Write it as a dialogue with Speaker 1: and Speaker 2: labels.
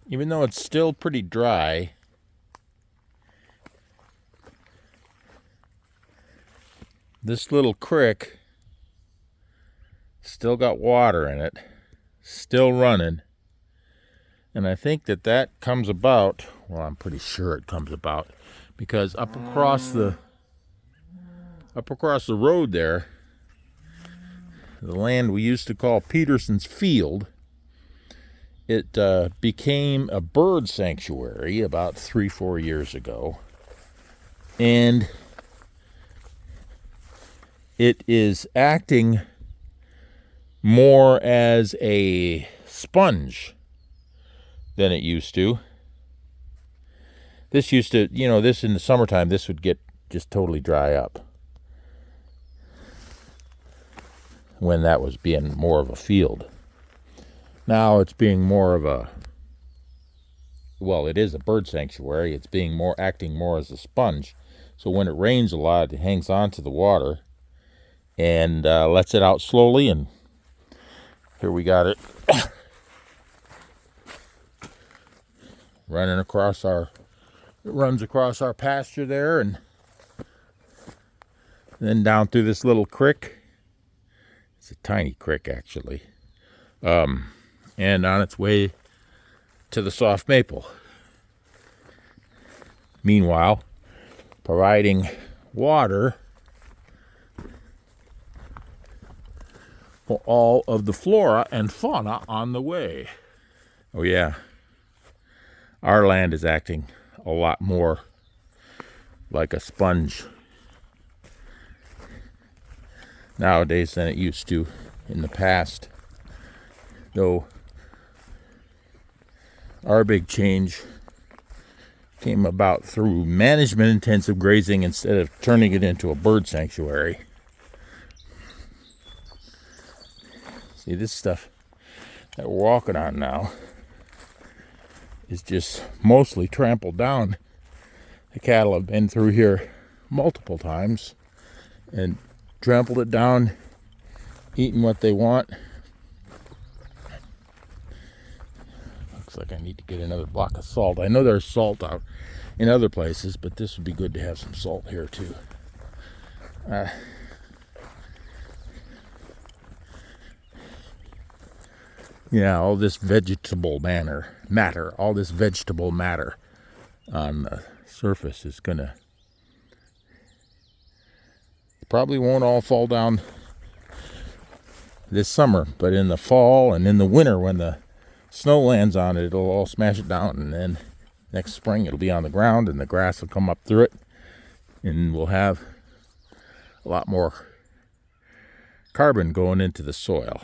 Speaker 1: even though it's still pretty dry, this little creek still got water in it, still running. And I think that comes about, well, I'm pretty sure it comes about, because up across the road there, the land we used to call Peterson's Field, it became a bird sanctuary about 3-4 years ago. And it is acting more as a sponge than it used to. This used to, this in the summertime, this would get just totally dry up when that was being more of a field. Now it's being more of a, well, it is a bird sanctuary. It's being acting more as a sponge. So when it rains a lot, it hangs on to the water and lets it out slowly. And here we got it runs across our pasture there, and then down through this little creek. It's a tiny creek, actually. And on its way to the soft maple. Meanwhile, providing water for all of the flora and fauna on the way. Oh yeah, our land is acting a lot more like a sponge nowadays than it used to in the past. Though our big change came about through management intensive grazing instead of turning it into a bird sanctuary. See, this stuff that we're walking on now is just mostly trampled down. The cattle have been through here multiple times and trampled it down, eating what they want. Looks like I need to get another block of salt. I know there's salt out in other places, but this would be good to have some salt here too. Yeah, all this vegetable matter on the surface is gonna, probably won't all fall down this summer, but in the fall and in the winter when the snow lands on it, it'll all smash it down, and then next spring it'll be on the ground and the grass will come up through it, and we'll have a lot more carbon going into the soil.